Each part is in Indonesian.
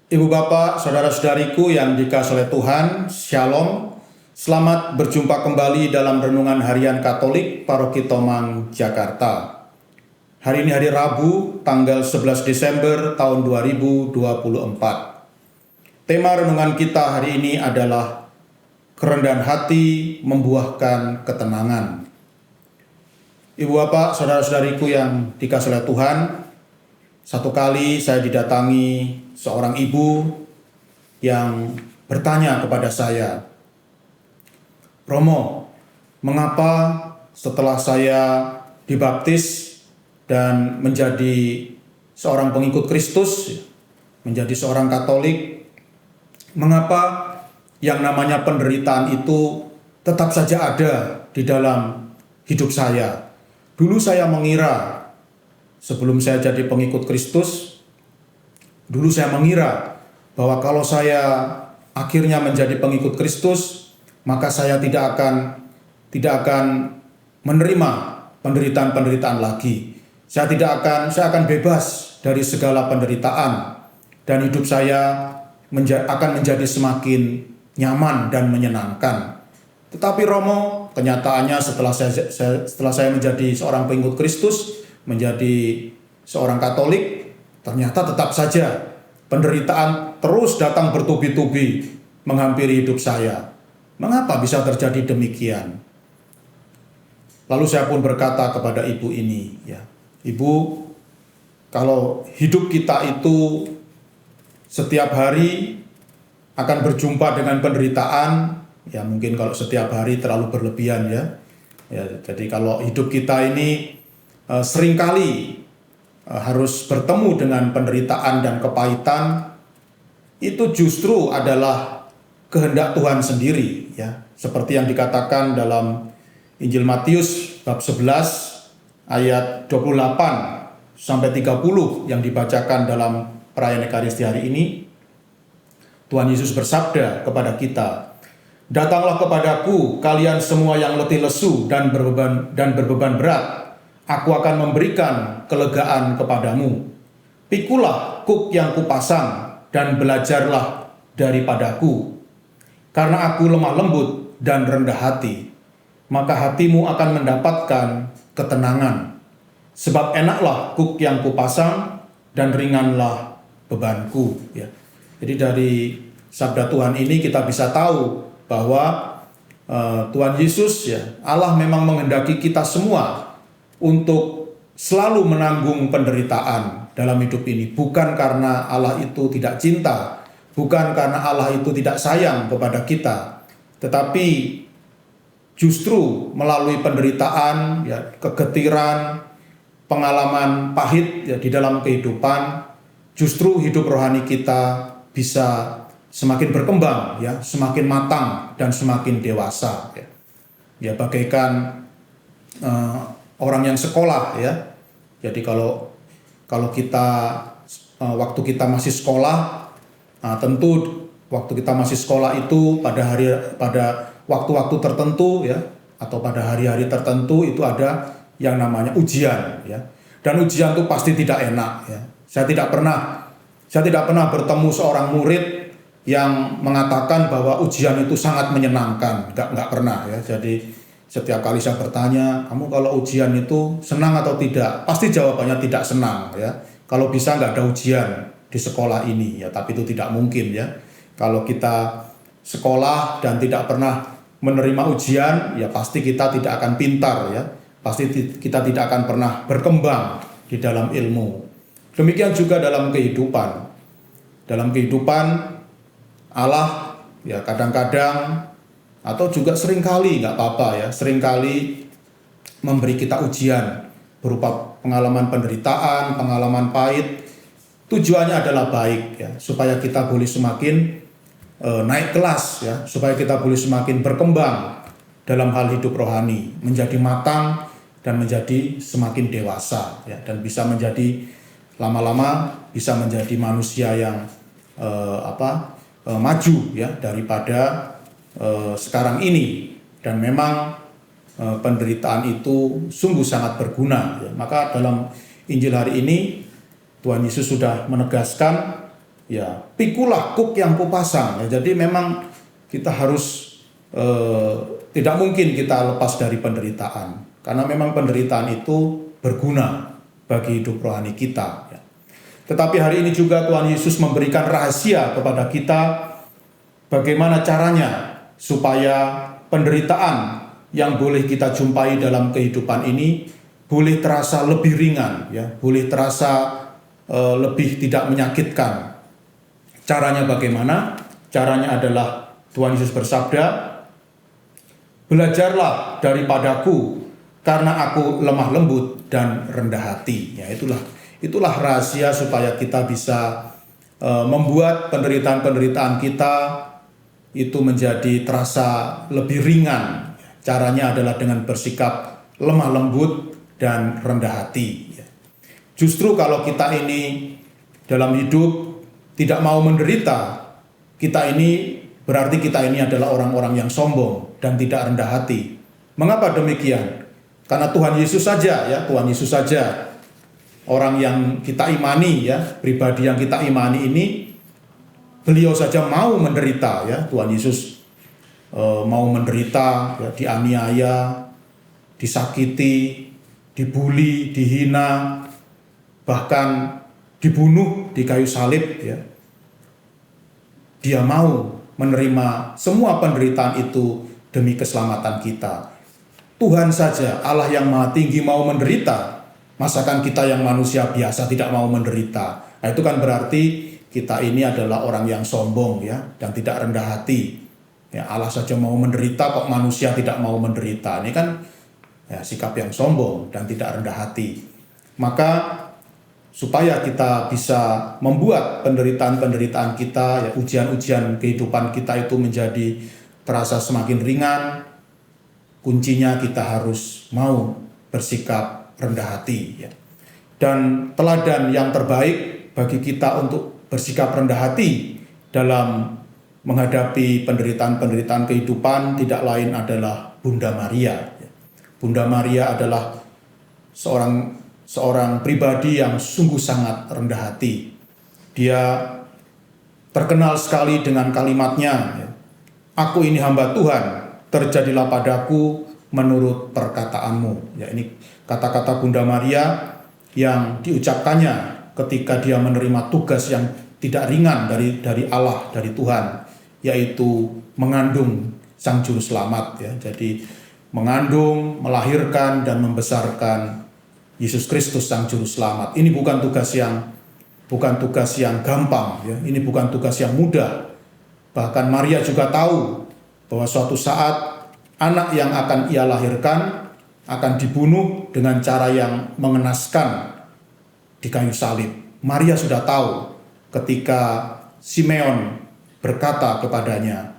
Ibu bapak, saudara-saudariku yang dikasihi oleh Tuhan, Shalom. Selamat berjumpa kembali dalam Renungan Harian Katolik Paroki Tomang, Jakarta. Hari ini hari Rabu, tanggal 11 Desember tahun 2024. Tema renungan kita hari ini adalah kerendahan hati membuahkan ketenangan. Ibu bapak, saudara-saudariku yang dikasihi oleh Tuhan, satu kali saya didatangi seorang ibu yang bertanya kepada saya, "Romo, mengapa setelah saya dibaptis dan menjadi seorang pengikut Kristus, menjadi seorang Katolik, mengapa yang namanya penderitaan itu tetap saja ada di dalam hidup saya? Dulu saya mengira, sebelum saya jadi pengikut Kristus, dulu saya mengira bahwa kalau saya akhirnya menjadi pengikut Kristus, maka saya tidak akan menerima penderitaan-penderitaan lagi. Saya akan bebas dari segala penderitaan dan hidup saya akan menjadi semakin nyaman dan menyenangkan." Tetapi Romo, kenyataannya setelah saya menjadi seorang pengikut Kristus, menjadi seorang Katolik, ternyata tetap saja penderitaan terus datang bertubi-tubi menghampiri hidup saya. Mengapa bisa terjadi demikian? Lalu saya pun berkata kepada ibu ini, "Ibu, kalau hidup kita itu setiap hari akan berjumpa dengan penderitaan, mungkin kalau setiap hari terlalu berlebihan jadi kalau hidup kita ini seringkali harus bertemu dengan penderitaan dan kepahitan, itu justru adalah kehendak Tuhan sendiri, seperti yang dikatakan dalam Injil Matius bab 11 ayat 28 sampai 30 yang dibacakan dalam perayaan Ekaristi hari ini. Tuhan Yesus bersabda kepada kita, "Datanglah kepadaku kalian semua yang letih lesu dan berbeban berat, aku akan memberikan kelegaan kepadamu. Pikulah kuk yang kupasang dan belajarlah daripadaku. Karena aku lemah lembut dan rendah hati, maka hatimu akan mendapatkan ketenangan. Sebab enaklah kuk yang kupasang dan ringanlah bebanku." Jadi dari sabda Tuhan ini kita bisa tahu bahwa Tuhan Yesus, Allah memang menghendaki kita semua untuk selalu menanggung penderitaan dalam hidup ini. Bukan karena Allah itu tidak cinta, bukan karena Allah itu tidak sayang kepada kita, tetapi justru melalui penderitaan, kegetiran, pengalaman pahit di dalam kehidupan, justru hidup rohani kita bisa semakin berkembang, semakin matang dan semakin dewasa. Bagaikan orang yang sekolah, Jadi kalau kita waktu kita masih sekolah, tentu waktu kita masih sekolah itu pada waktu-waktu tertentu, atau pada hari-hari tertentu itu ada yang namanya ujian, Dan ujian itu pasti tidak enak, Saya tidak pernah bertemu seorang murid yang mengatakan bahwa ujian itu sangat menyenangkan, nggak pernah, Jadi setiap kali saya bertanya, "Kamu kalau ujian itu senang atau tidak?" Pasti jawabannya tidak senang, Kalau bisa nggak ada ujian di sekolah ini, Tapi itu tidak mungkin, Kalau kita sekolah dan tidak pernah menerima ujian, pasti kita tidak akan pintar, Pasti kita tidak akan pernah berkembang di dalam ilmu. Demikian juga dalam kehidupan. Dalam kehidupan Allah kadang-kadang atau juga seringkali, nggak apa-apa, seringkali memberi kita ujian berupa pengalaman penderitaan, pengalaman pahit. Tujuannya adalah baik, supaya kita boleh semakin naik kelas, supaya kita boleh semakin berkembang dalam hal hidup rohani, menjadi matang dan menjadi semakin dewasa, dan bisa menjadi lama-lama bisa menjadi manusia yang maju, daripada sekarang ini. Dan memang penderitaan itu sungguh sangat berguna. Maka dalam Injil hari ini Tuhan Yesus sudah menegaskan ya pikulah kuk yang kupasang. Ya, jadi memang kita harus tidak mungkin kita lepas dari penderitaan, karena memang penderitaan itu berguna bagi hidup rohani kita. Ya. Tetapi hari ini juga Tuhan Yesus memberikan rahasia kepada kita bagaimana caranya supaya penderitaan yang boleh kita jumpai dalam kehidupan ini boleh terasa lebih ringan, ya, boleh terasa lebih tidak menyakitkan. Caranya bagaimana? Caranya adalah Tuhan Yesus bersabda, "Belajarlah daripadaku, karena aku lemah lembut dan rendah hati." Ya, itulah rahasia supaya kita bisa membuat penderitaan-penderitaan kita itu menjadi terasa lebih ringan. Caranya adalah dengan bersikap lemah lembut dan rendah hati. Justru kalau kita ini dalam hidup tidak mau menderita, berarti kita ini adalah orang-orang yang sombong dan tidak rendah hati. Mengapa demikian? Karena Tuhan Yesus saja, orang yang kita imani, ya, pribadi yang kita imani ini, beliau saja mau menderita, ya. Tuhan Yesus mau menderita, ya, dianiaya, disakiti, dibuli, dihina, bahkan dibunuh di kayu salib, ya. Dia mau menerima semua penderitaan itu demi keselamatan kita. Tuhan saja, Allah yang Maha Tinggi, mau menderita. Masakan kita yang manusia biasa tidak mau menderita? Nah, itu kan berarti kita ini adalah orang yang sombong, ya, dan tidak rendah hati. Ya, Allah saja mau menderita, kok manusia tidak mau menderita? Ini kan, ya, sikap yang sombong dan tidak rendah hati. Maka supaya kita bisa membuat penderitaan-penderitaan kita, ya, ujian-ujian kehidupan kita itu menjadi terasa semakin ringan, kuncinya kita harus mau bersikap rendah hati, ya. Dan teladan yang terbaik bagi kita untuk bersikap rendah hati dalam menghadapi penderitaan-penderitaan kehidupan tidak lain adalah Bunda Maria. Bunda Maria adalah seorang pribadi yang sungguh sangat rendah hati. Dia terkenal sekali dengan kalimatnya, "Aku ini hamba Tuhan, terjadilah padaku menurut perkataanmu." Ya, ini kata-kata Bunda Maria yang diucapkannya ketika dia menerima tugas yang tidak ringan dari Allah, dari Tuhan, yaitu mengandung Sang Juru Selamat, ya. Jadi mengandung, melahirkan dan membesarkan Yesus Kristus Sang Juru Selamat. Ini bukan tugas yang gampang, ya. Ini bukan tugas yang mudah. Bahkan Maria juga tahu bahwa suatu saat anak yang akan ia lahirkan akan dibunuh dengan cara yang mengenaskan di kayu salib. Maria sudah tahu ketika Simeon berkata kepadanya,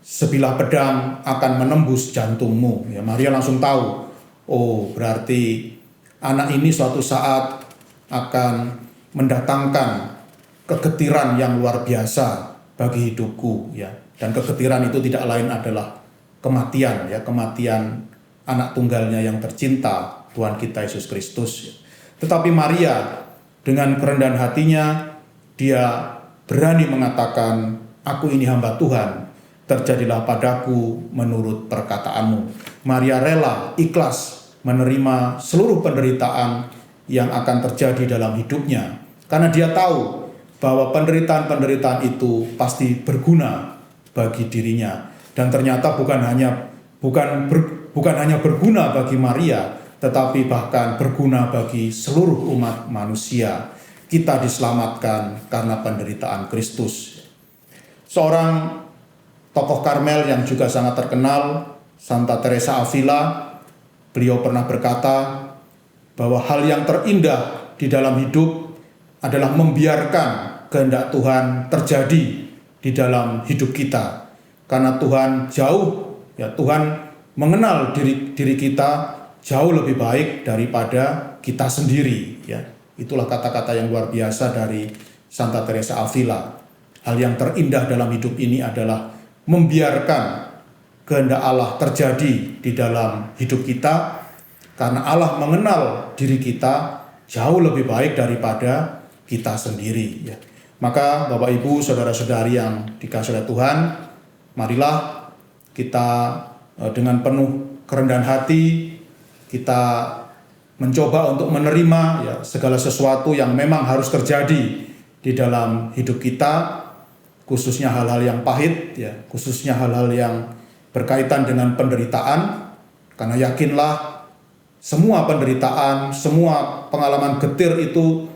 "Sebilah pedang akan menembus jantungmu." Ya, Maria langsung tahu, oh, berarti anak ini suatu saat akan mendatangkan kegetiran yang luar biasa bagi hidupku, ya. Dan kegetiran itu tidak lain adalah kematian, ya, kematian anak tunggalnya yang tercinta, Tuhan kita Yesus Kristus. Tetapi Maria dengan kerendahan hatinya, dia berani mengatakan, "Aku ini hamba Tuhan, terjadilah padaku menurut perkataanmu." Maria rela, ikhlas menerima seluruh penderitaan yang akan terjadi dalam hidupnya, karena dia tahu bahwa penderitaan-penderitaan itu pasti berguna bagi dirinya. Dan ternyata bukan hanya berguna bagi Maria, tetapi bahkan berguna bagi seluruh umat manusia. Kita diselamatkan karena penderitaan Kristus. Seorang tokoh Karmel yang juga sangat terkenal, Santa Teresa Avila, beliau pernah berkata bahwa hal yang terindah di dalam hidup adalah membiarkan kehendak Tuhan terjadi di dalam hidup kita. Karena Tuhan jauh, ya, Tuhan mengenal diri kita jauh lebih baik daripada kita sendiri, ya. Itulah kata-kata yang luar biasa dari Santa Teresa Avila. Hal yang terindah dalam hidup ini adalah membiarkan kehendak Allah terjadi di dalam hidup kita, karena Allah mengenal diri kita jauh lebih baik daripada kita sendiri, ya. Maka Bapak Ibu, saudara-saudari yang dikasihi oleh Tuhan, marilah kita dengan penuh kerendahan hati kita mencoba untuk menerima ya segala sesuatu yang memang harus terjadi di dalam hidup kita, khususnya hal-hal yang pahit ya, khususnya hal-hal yang berkaitan dengan penderitaan, karena yakinlah semua penderitaan, semua pengalaman getir itu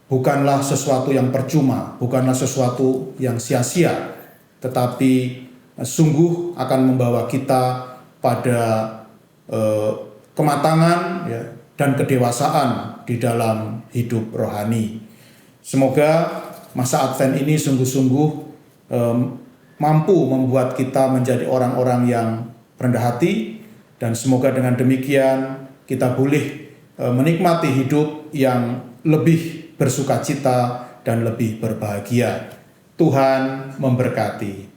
bukanlah sesuatu yang percuma, bukanlah sesuatu yang sia-sia, tetapi sungguh akan membawa kita pada kematangan ya, dan kedewasaan di dalam hidup rohani. Semoga masa Advent ini sungguh-sungguh mampu membuat kita menjadi orang-orang yang rendah hati, dan semoga dengan demikian kita boleh menikmati hidup yang lebih bersukacita dan lebih berbahagia. Tuhan memberkati.